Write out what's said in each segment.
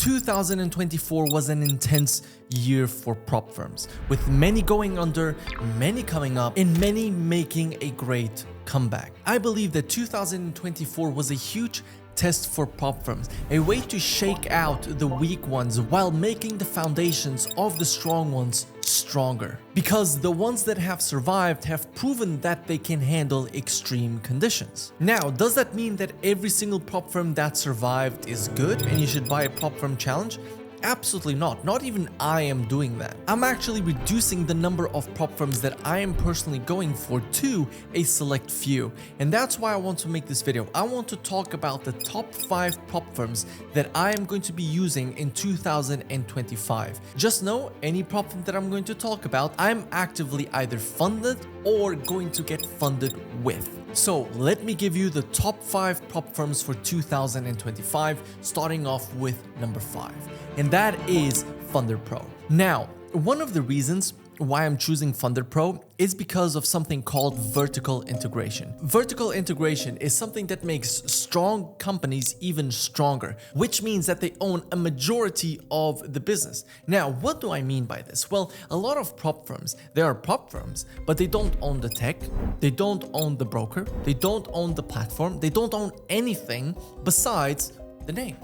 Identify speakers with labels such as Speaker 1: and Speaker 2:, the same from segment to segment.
Speaker 1: 2024 was an intense year for prop firms, with many going under, many coming up, and many making a great comeback. I believe that 2024 was a huge test for prop firms, a way to shake out the weak ones while making the foundations of the strong ones stronger. Because the ones that have survived have proven that they can handle extreme conditions. Now, does that mean that every single prop firm that survived is good and you should buy a prop firm challenge? Absolutely not. Not even I am doing that. I'm actually reducing the number of prop firms that I am personally going for to a select few. And that's why I want to make this video. I want to talk about the top 5 prop firms that I am going to be using in 2025. Just know, any prop firm that I'm going to talk about, I'm actively either funded or going to get funded with. So let me give you the top 5 prop firms for 2025, starting off with number 5. And that is Funder Pro. Now, one of the reasons why I'm choosing Funder Pro is because of something called vertical integration. Vertical integration is something that makes strong companies even stronger, which means that they own a majority of the business. Now, what do I mean by this? Well, a lot of prop firms, they are prop firms, but they don't own the tech, they don't own the broker, they don't own the platform, they don't own anything besides the name.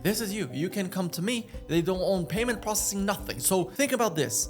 Speaker 1: This is you. You can come to me. They don't own payment processing, nothing. So think about this.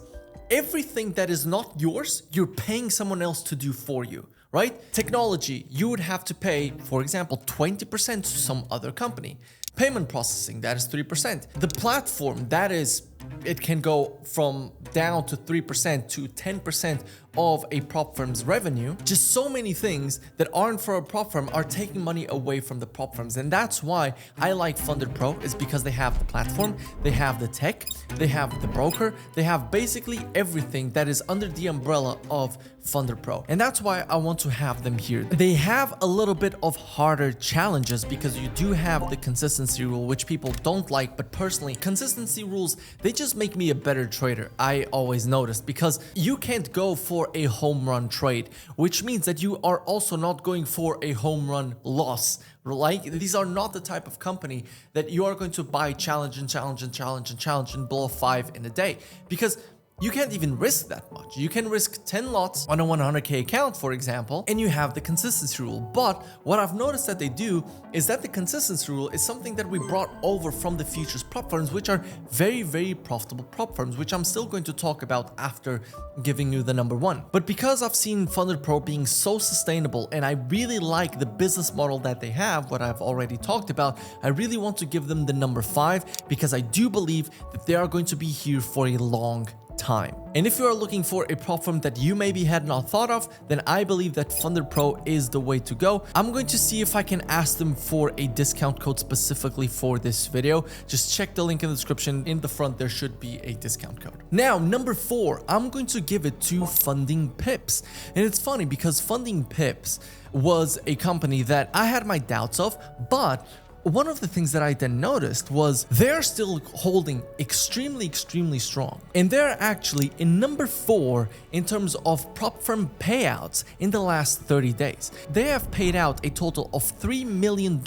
Speaker 1: Everything that is not yours, you're paying someone else to do for you, right? Technology, you would have to pay, for example, 20% to some other company. Payment processing, that is 3%. The platform, that is, it can go from down to 3% to 10% of a prop firm's revenue. Just so many things that aren't for a prop firm are taking money away from the prop firms. And that's why I like Funder Pro, is because they have the platform, they have the tech, they have the broker, they have basically everything that is under the umbrella of Funder Pro. And that's why I want to have them here. They have a little bit of harder challenges because you do have the consistency rule, which people don't like, but personally, consistency rules, they just make me a better trader. I always noticed, because you can't go for a home run trade, which means that you are also not going for a home run loss. Like, these are not the type of company that you are going to buy challenge and challenge and challenge and challenge and blow 5 in a day, because you can't even risk that much. You can risk 10 lots on a 100k account, for example, and you have the consistency rule. But what I've noticed that they do is that the consistency rule is something that we brought over from the futures prop firms, which are very, very profitable prop firms, which I'm still going to talk about after giving you the number 1. But because I've seen Funder Pro being so sustainable and I really like the business model that they have, what I've already talked about, I really want to give them the number 5, because I do believe that they are going to be here for a long time. And if you are looking for a prop firm that you maybe had not thought of, then I believe that Funder Pro is the way to go. I'm going to see if I can ask them for a discount code specifically for this video. Just check the link in the description. In the front, there should be a discount code. Now, number 4, I'm going to give it to FundingPips. And it's funny because FundingPips was a company that I had my doubts of, but one of the things that I then noticed was they're still holding extremely strong. And they're actually in number 4 in terms of prop firm payouts in the last 30 days. They have paid out a total of $3 million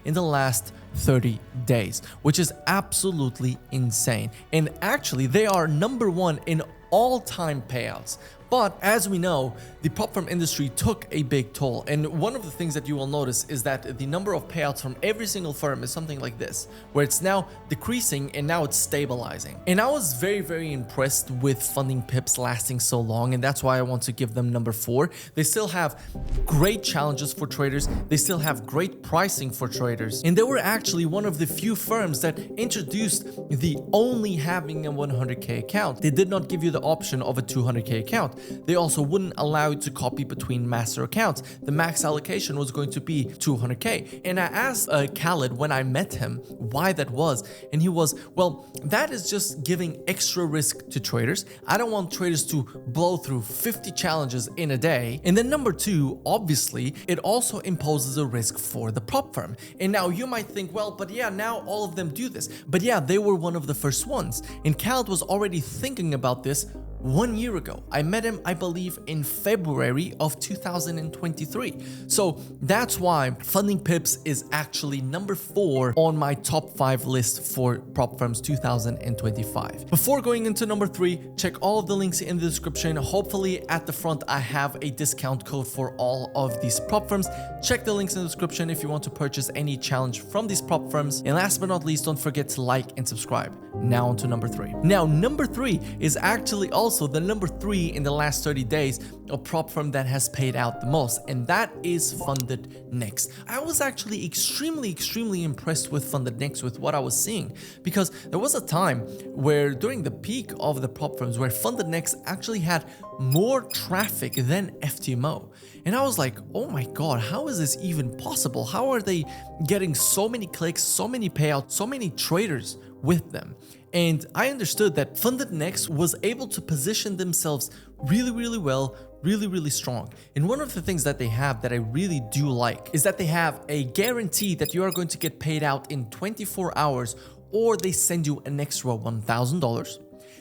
Speaker 1: in the last 30 days, which is absolutely insane. And actually, they are number 1 in all-time payouts. But as we know, the prop firm industry took a big toll. And one of the things that you will notice is that the number of payouts from every single firm is something like this, where it's now decreasing and now it's stabilizing. And I was very, very impressed with FundingPips lasting so long. And that's why I want to give them number 4. They still have great challenges for traders. They still have great pricing for traders. And they were actually one of the few firms that introduced the only having a 100k account. They did not give you the option of a 200k account. They also wouldn't allow you to copy between master accounts. The max allocation was going to be 200k. And I asked Khaled when I met him why that was, and he was, well, that is just giving extra risk to traders. I don't want traders to blow through 50 challenges in a day. And then number 2, obviously, it also imposes a risk for the prop firm. And now you might think, well, but yeah, now all of them do this. But yeah, they were one of the first ones. And Khaled was already thinking about this 1 year ago. I met him, I believe, in February of 2023. So that's why FundingPips is actually number 4 on my top 5 list for prop firms 2025. Before going into number 3, check all of the links in the description. Hopefully at the front I have a discount code for all of these prop firms. Check the links in the description if you want to purchase any challenge from these prop firms. And last but not least, don't forget to like and subscribe. Now on to number 3. Now number 3 is actually also the number 3 in the last 30 days of prop firm that has paid out the most, and that is FundedNext. I was actually extremely impressed with FundedNext, with what I was seeing, because there was a time where during the peak of the prop firms where FundedNext actually had more traffic than FTMO. And I was like, oh my god, how is this even possible? How are they getting so many clicks, so many payouts, so many traders with them? And I understood that FundedNext was able to position themselves really well, really strong. And one of the things that they have that I really do like is that they have a guarantee that you are going to get paid out in 24 hours, or they send you an extra $1,000.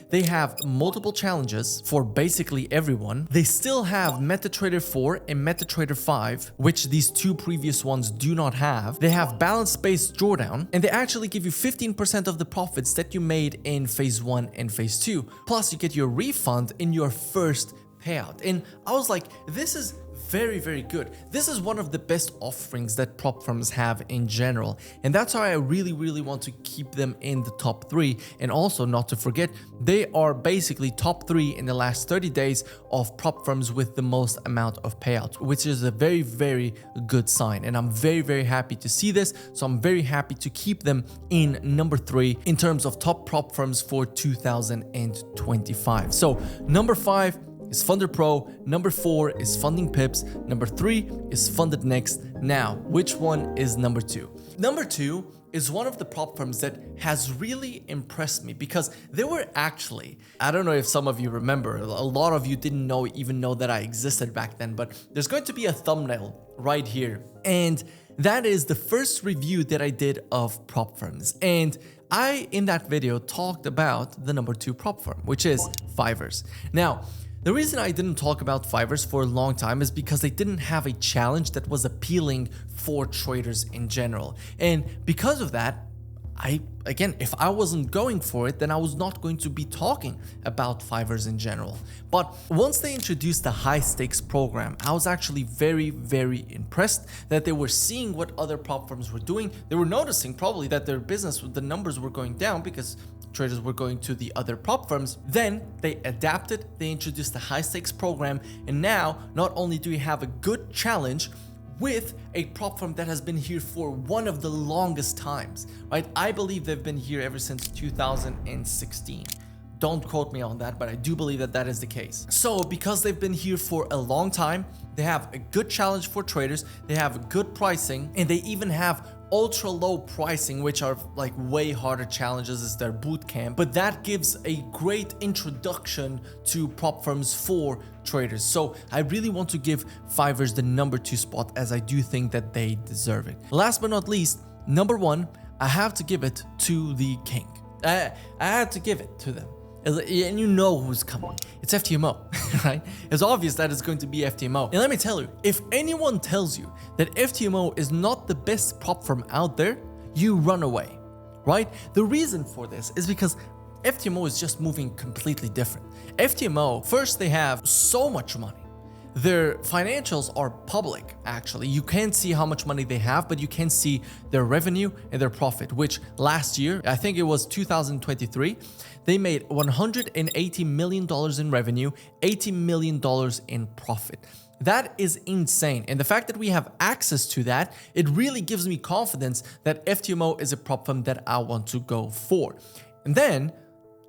Speaker 1: They have multiple challenges for basically everyone. They still have MetaTrader 4 and MetaTrader 5, which these two previous ones do not have. They have balance-based drawdown, and they actually give you 15% of the profits that you made in phase 1 and phase 2. Plus, you get your refund in your first payout. And I was like, this is very good. This is one of the best offerings that prop firms have in general, and that's why I really want to keep them in the top 3. And also, not to forget, they are basically top 3 in the last 30 days of prop firms with the most amount of payouts, which is a very good sign. And I'm very happy to see this, so I'm very happy to keep them in number 3 in terms of top prop firms for 2025. So number 5 is FunderPro, number 4 is FundingPips, number 3 is FundedNext. Now, which one is number 2? Number 2 is one of the prop firms that has really impressed me, because they were actually, I don't know if some of you remember, a lot of you didn't even know that I existed back then, but there's going to be a thumbnail right here, and that is the first review that I did of prop firms. And I, in that video, talked about the number 2 prop firm, which is Fivers. Now, the reason I didn't talk about Fivers for a long time is because they didn't have a challenge that was appealing for traders in general. And because of that, again, if I wasn't going for it, then I was not going to be talking about Fivers in general. But once they introduced the high stakes program, I was actually very impressed that they were seeing what other prop firms were doing. They were noticing probably that their business, the numbers were going down because traders were going to the other prop firms. Then they adapted, they introduced the high stakes program, and now not only do we have a good challenge with a prop firm that has been here for one of the longest times, right? I believe they've been here ever since 2016. Don't quote me on that, but I do believe that that is the case. So because they've been here for a long time, they have a good challenge for traders, they have good pricing, and they even have ultra low pricing, which are like way harder challenges as their boot camp, but that gives a great introduction to prop firms for traders. So I really want to give Fivers the number 2 spot, as I do think that they deserve it. Last but not least, number 1, I have to give it to the king. I had to give it to them. And you know who's coming. It's FTMO, right? It's obvious that it's going to be FTMO. And let me tell you, if anyone tells you that FTMO is not the best prop firm out there, you run away, right? The reason for this is because FTMO is just moving completely different. FTMO, first, they have so much money. Their financials are public, actually. You can't see how much money they have, but you can see their revenue and their profit, which last year, I think it was 2023, they made $180 million in revenue, $80 million in profit. That is insane. And the fact that we have access to that, it really gives me confidence that FTMO is a prop firm that I want to go for. And then,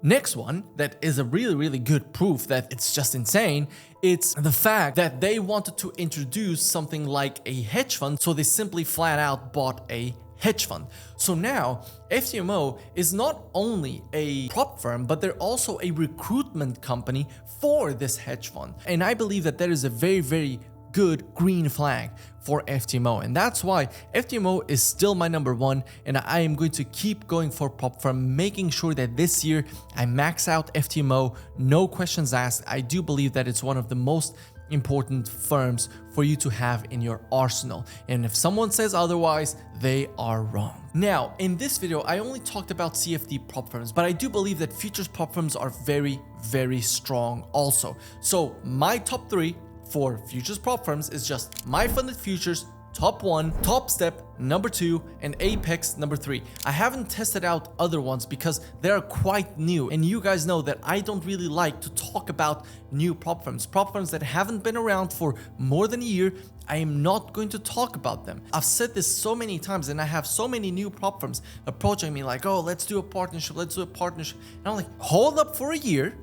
Speaker 1: next one that is a really good proof that it's just insane, it's the fact that they wanted to introduce something like a hedge fund, so they simply flat out bought a hedge fund. So now FTMO is not only a prop firm, but they're also a recruitment company for this hedge fund. And I believe that that is a very good green flag for FTMO, and that's why FTMO is still my number one, and I am going to keep going for prop firm, making sure that this year I max out FTMO, no questions asked. I do believe that it's one of the most important firms for you to have in your arsenal, and if someone says otherwise, they are wrong. Now, in this video, I only talked about CFD prop firms, but I do believe that futures prop firms are very, very strong also. So my top 3 for futures prop firms is just my funded futures, top 1, Top Step, number 2, and Apex, number 3. I haven't tested out other ones because they are quite new, and you guys know that I don't really like to talk about new prop firms that haven't been around for more than a year. I am not going to talk about them. I've said this so many times, and I have so many new prop firms approaching me like, oh, let's do a partnership, and I'm like, hold up for a year,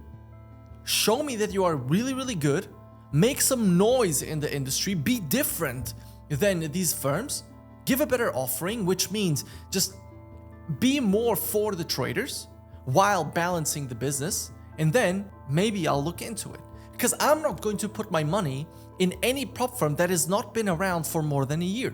Speaker 1: show me that you are really, really good, make some noise in the industry, be different than these firms, give a better offering, which means just be more for the traders while balancing the business, and then maybe I'll look into it. Because I'm not going to put my money in any prop firm that has not been around for more than a year.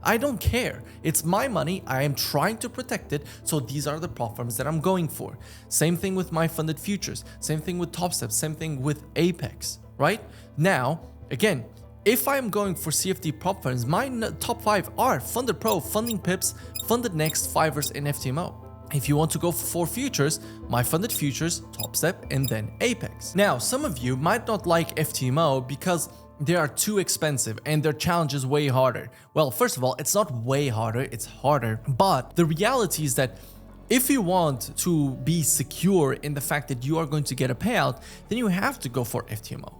Speaker 1: I don't care. It's my money. I am trying to protect it. So these are the prop firms that I'm going for. Same thing with my funded futures. Same thing with Top Step. Same thing with Apex, right? Now, again, if I'm going for CFD prop firms, my top 5 are Funded Pro, FundingPips, Funded Next, Fivers, and FTMO. If you want to go for futures, my funded futures, Top Step, and then Apex. Now, some of you might not like FTMO because they are too expensive and their challenge is way harder. Well, first of all, it's not way harder, it's harder. But the reality is that if you want to be secure in the fact that you are going to get a payout, then you have to go for FTMO.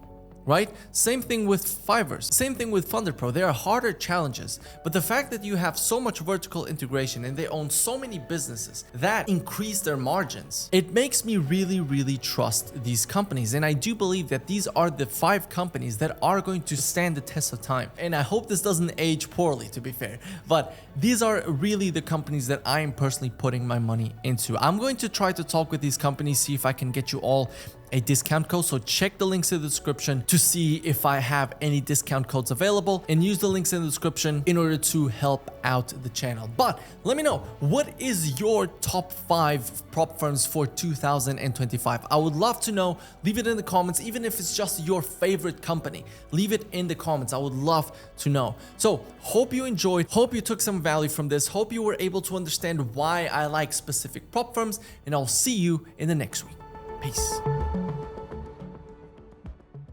Speaker 1: Right? Same thing with Fivers, same thing with Funded Pro. They are harder challenges, but the fact that you have so much vertical integration and they own so many businesses that increase their margins, it makes me really, really trust these companies. And I do believe that these are the 5 companies that are going to stand the test of time. And I hope this doesn't age poorly, to be fair, but these are really the companies that I am personally putting my money into. I'm going to try to talk with these companies, see if I can get you all a discount code, so check the links in the description to see if I have any discount codes available, and use the links in the description in order to help out the channel. But let me know, what is your top 5 prop firms for 2025? I would love to know. Leave it in the comments, even if it's just your favorite company, leave it in the comments. I would love to know. So hope you enjoyed, hope you took some value from this, hope you were able to understand why I like specific prop firms, and I'll see you in the next week. Peace.